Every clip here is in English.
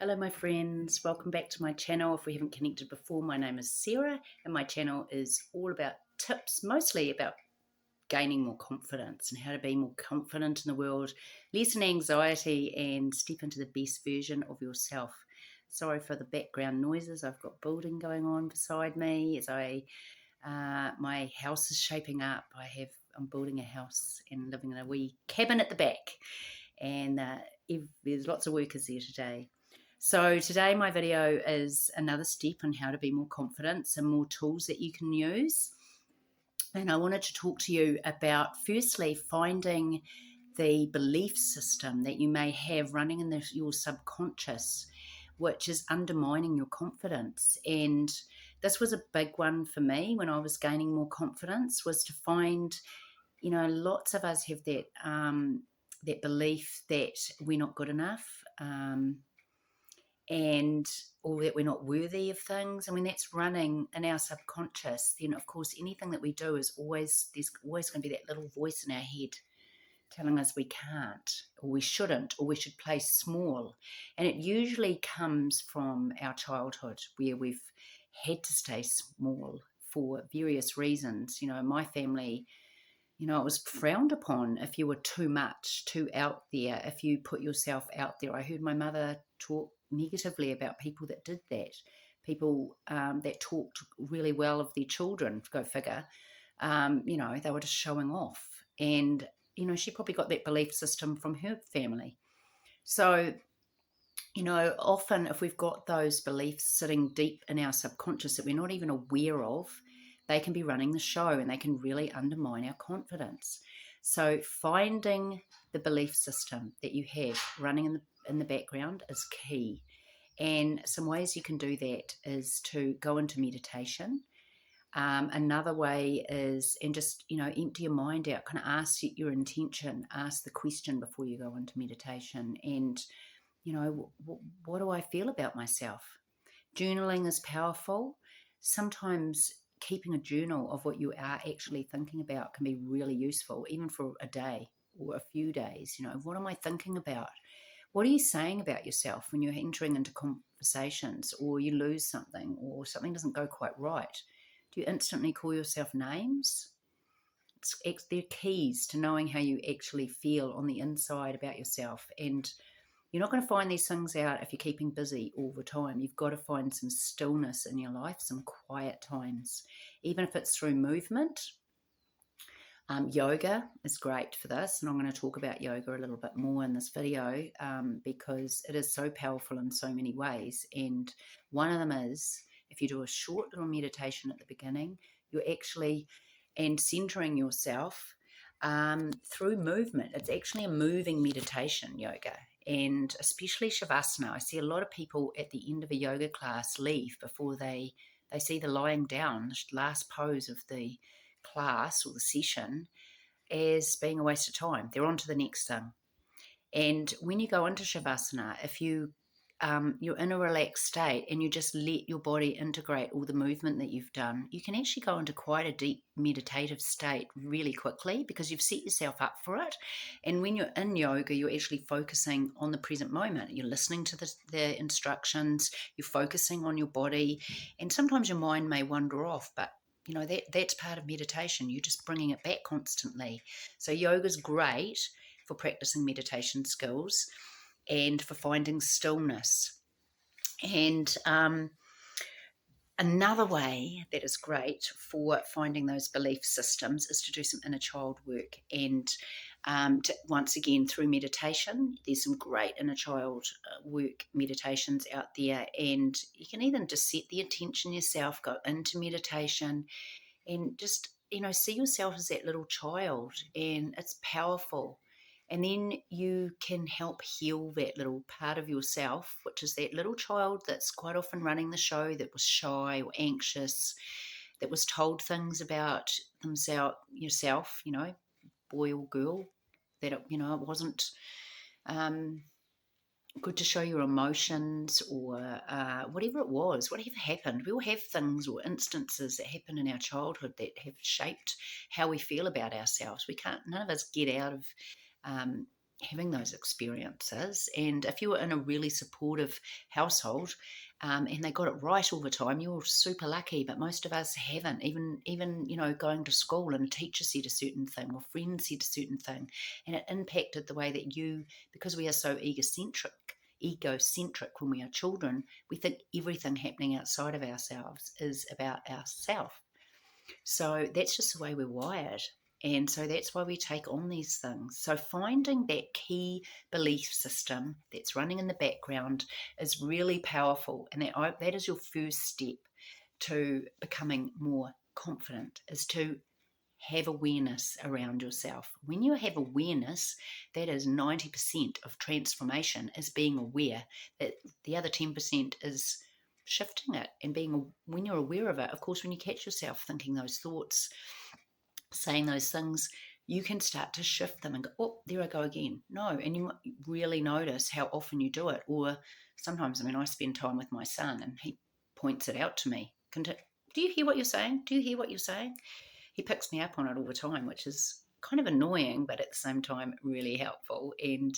Hello my friends, welcome back to my channel. If we haven't connected before, my name is Sarah and my channel is all about tips, mostly about gaining more confidence and how to be more confident in the world, lessen anxiety and step into the best version of yourself. Sorry for the background noises, I've got building going on beside me as my house is shaping up. I'm building a house and living in a wee cabin at the back, and there's lots of workers there today. So today my video is another step on how to be more confident, some more tools that you can use. And I wanted to talk to you about, firstly, finding the belief system that you may have running in your subconscious, which is undermining your confidence. And this was a big one for me when I was gaining more confidence, was to find, lots of us have that belief that we're not good enough, and or that we're not worthy of things. I mean, that's running in our subconscious. Then of course anything that we do there's always going to be that little voice in our head telling us we can't, or we shouldn't, or we should play small. And it usually comes from our childhood, where we've had to stay small for various reasons. My family, it was frowned upon if you were too much, too out there, if you put yourself out there. I heard my mother talk negatively about people that did that, people that talked really well of their children, go figure. They were just showing off. And, she probably got that belief system from her family. So, often if we've got those beliefs sitting deep in our subconscious that we're not even aware of, they can be running the show and they can really undermine our confidence. So finding the belief system that you have running in the background is key. And some ways you can do that is to go into meditation. Another way is, and just, empty your mind out, kind of ask your intention, ask the question before you go into meditation. And what do I feel about myself? Journaling is powerful. Sometimes keeping a journal of what you are actually thinking about can be really useful, even for a day or a few days. What am I thinking about? What are you saying about yourself when you're entering into conversations, or you lose something, or something doesn't go quite right? Do you instantly call yourself names? They're keys to knowing how you actually feel on the inside about yourself. And you're not going to find these things out if you're keeping busy all the time. You've got to find some stillness in your life, some quiet times, even if it's through movement. Yoga is great for this, and I'm going to talk about yoga a little bit more in this video, because it is so powerful in so many ways. And one of them is, if you do a short little meditation at the beginning, you're actually, and centering yourself through movement. It's actually a moving meditation, yoga. And especially Shavasana. I see a lot of people at the end of a yoga class leave before they see the lying down, the last pose of the class or the session, as being a waste of time. They're on to the next thing. And when you go into Shavasana, if you're in a relaxed state and you just let your body integrate all the movement that you've done, you can actually go into quite a deep meditative state really quickly, because you've set yourself up for it. And when you're in yoga, you're actually focusing on the present moment. You're listening to the instructions, you're focusing on your body, and sometimes your mind may wander off, but that's part of meditation. You're just bringing it back constantly. So yoga's great for practicing meditation skills and for finding stillness. And another way that is great for finding those belief systems is to do some inner child work. And once again, through meditation, there's some great inner child work meditations out there. And you can even just set the intention yourself, go into meditation, and just, see yourself as that little child. And it's powerful. And then you can help heal that little part of yourself, which is that little child that's quite often running the show, that was shy or anxious, that was told things about yourself, boy or girl, that it wasn't good to show your emotions, or whatever it was, whatever happened. We all have things or instances that happen in our childhood that have shaped how we feel about ourselves. None of us get out of having those experiences. And if you were in a really supportive household, and they got it right all the time, you're super lucky. But most of us haven't. Even going to school and a teacher said a certain thing or friends said a certain thing, and it impacted the way that you, because we are so egocentric when we are children, we think everything happening outside of ourselves is about ourselves. So that's just the way we're wired. And so that's why we take on these things. So finding that key belief system that's running in the background is really powerful. And that is your first step to becoming more confident, is to have awareness around yourself. When you have awareness, that is 90% of transformation, is being aware. That the other 10% is shifting it and when you're aware of it. Of course, when you catch yourself thinking those thoughts, saying those things, you can start to shift them and go, oh, there I go again. No, and you might really notice how often you do it. Or sometimes, I spend time with my son and he points it out to me. Do you hear what you're saying? Do you hear what you're saying? He picks me up on it all the time, which is kind of annoying, but at the same time really helpful. And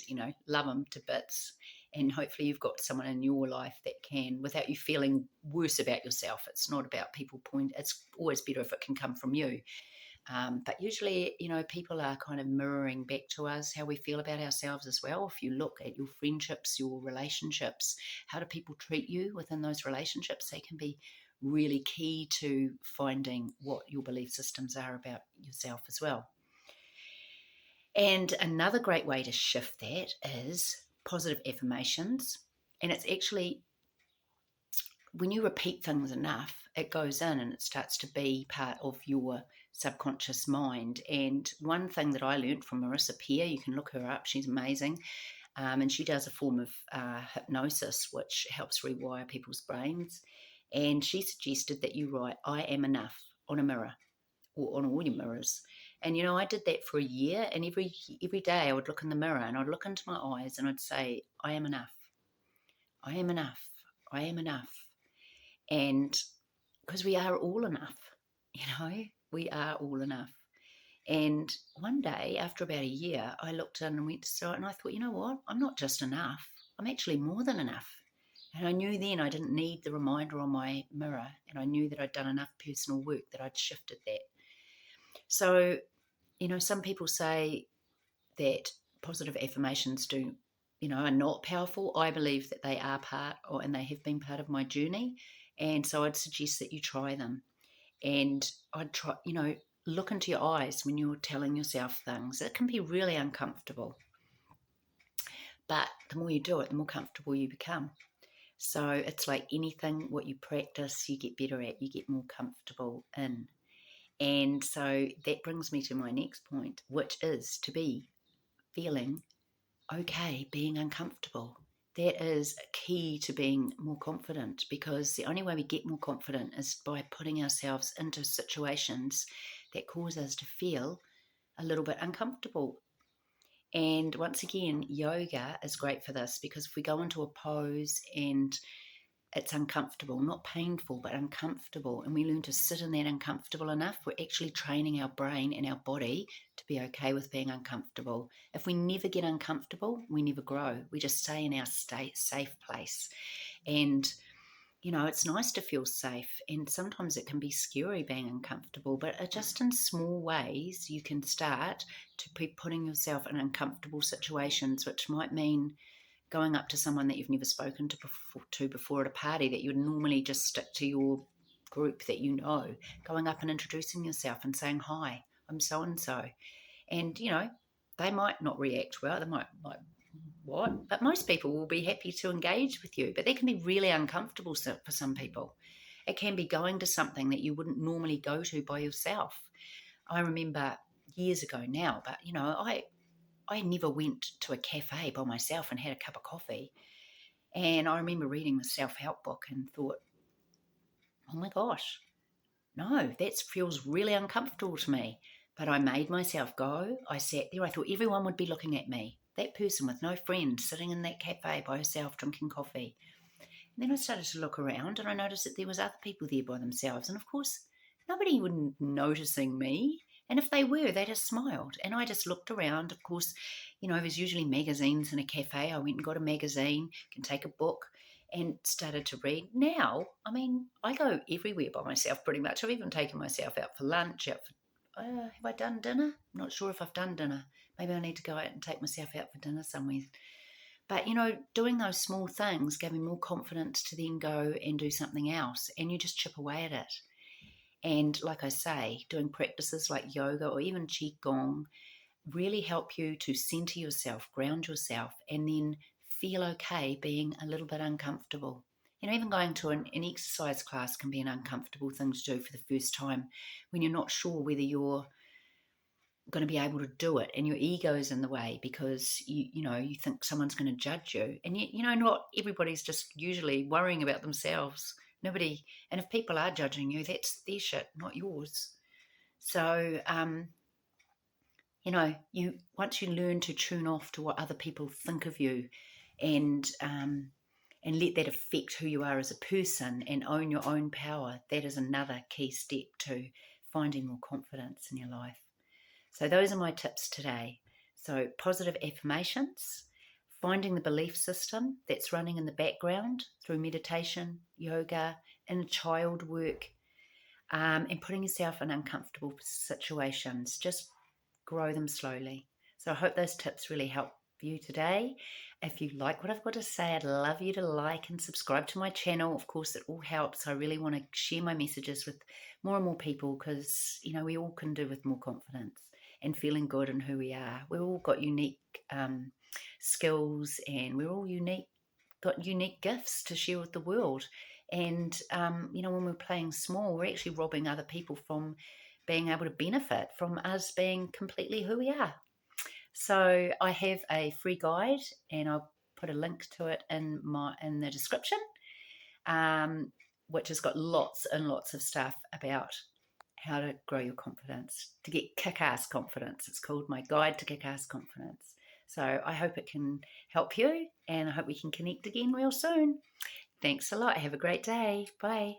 love him to bits. And hopefully you've got someone in your life that can, without you feeling worse about yourself. It's not about people it's always better if it can come from you. But usually, people are kind of mirroring back to us how we feel about ourselves as well. If you look at your friendships, your relationships, how do people treat you within those relationships? They can be really key to finding what your belief systems are about yourself as well. And another great way to shift that is positive affirmations. And it's actually, when you repeat things enough, it goes in and it starts to be part of your subconscious mind. And one thing that I learned from Marissa Peer, you can look her up, she's amazing, and she does a form of hypnosis which helps rewire people's brains. And she suggested that you write "I am enough" on a mirror or on all your mirrors. And I did that for a year, and every day I would look in the mirror and I'd look into my eyes and I'd say, "I am enough. I am enough. I am enough." And because we are all enough, we are all enough. And one day, after about a year, I looked in and went to start, and I thought, you know what? I'm not just enough. I'm actually more than enough. And I knew then I didn't need the reminder on my mirror, and I knew that I'd done enough personal work that I'd shifted that. So, some people say that positive affirmations are not powerful. I believe that they are and they have been part of my journey. And so I'd suggest that you try them. And I'd try, look into your eyes when you're telling yourself things. It can be really uncomfortable. But the more you do it, the more comfortable you become. So it's like anything, what you practice, you get better at, you get more comfortable in. And so that brings me to my next point, which is to be feeling okay being uncomfortable. That is key to being more confident, because the only way we get more confident is by putting ourselves into situations that cause us to feel a little bit uncomfortable. And once again, yoga is great for this, because if we go into a pose and it's uncomfortable, not painful, but uncomfortable, and we learn to sit in that uncomfortable enough, we're actually training our brain and our body to be okay with being uncomfortable. If we never get uncomfortable, we never grow. We just stay in our safe place. And it's nice to feel safe, and sometimes it can be scary being uncomfortable, but just in small ways you can start to be putting yourself in uncomfortable situations, which might mean going up to someone that you've never spoken to before at a party that you would normally just stick to your group that you know, going up and introducing yourself and saying, "Hi, I'm so-and-so." And, they might not react well. They might like, what? But most people will be happy to engage with you. But that can be really uncomfortable for some people. It can be going to something that you wouldn't normally go to by yourself. I remember years ago now, but, I never went to a cafe by myself and had a cup of coffee. And I remember reading the self-help book and thought, oh my gosh, no, that feels really uncomfortable to me. But I made myself go. I sat there. I thought everyone would be looking at me. That person with no friends sitting in that cafe by herself drinking coffee. And then I started to look around and I noticed that there was other people there by themselves. And of course, nobody was noticing me. And if they were, they just smiled. And I just looked around. Of course, there's usually magazines in a cafe. I went and got a magazine, can take a book, and started to read. Now, I mean, I go everywhere by myself pretty much. I've even taken myself out for lunch, have I done dinner? I'm not sure if I've done dinner. Maybe I need to go out and take myself out for dinner somewhere. But, doing those small things gave me more confidence to then go and do something else. And you just chip away at it. And like I say, doing practices like yoga or even Qigong really help you to center yourself, ground yourself, and then feel okay being a little bit uncomfortable. Even going to an exercise class can be an uncomfortable thing to do for the first time when you're not sure whether you're going to be able to do it and your ego is in the way because you think someone's going to judge you, and yet not everybody's just usually worrying about themselves. Nobody. And if people are judging you, that's their shit, not yours. So you once you learn to tune off to what other people think of you, and let that affect who you are as a person and own your own power, that is another key step to finding more confidence in your life. So those are my tips today. So positive affirmations, finding the belief system that's running in the background through meditation, yoga, inner child work, and putting yourself in uncomfortable situations. Just grow them slowly. So I hope those tips really help you today. If you like what I've got to say, I'd love you to like and subscribe to my channel. Of course, it all helps. I really want to share my messages with more and more people because, we all can do with more confidence and feeling good in who we are. We've all got unique skills, and we're all got unique gifts to share with the world. And, when we're playing small, we're actually robbing other people from being able to benefit from us being completely who we are. So I have a free guide, and I'll put a link to it in the description, which has got lots and lots of stuff about how to grow your confidence, to get kick-ass confidence. It's called My Guide to Kick-Ass Confidence. So I hope it can help you, and I hope we can connect again real soon. Thanks a lot. Have a great day. Bye.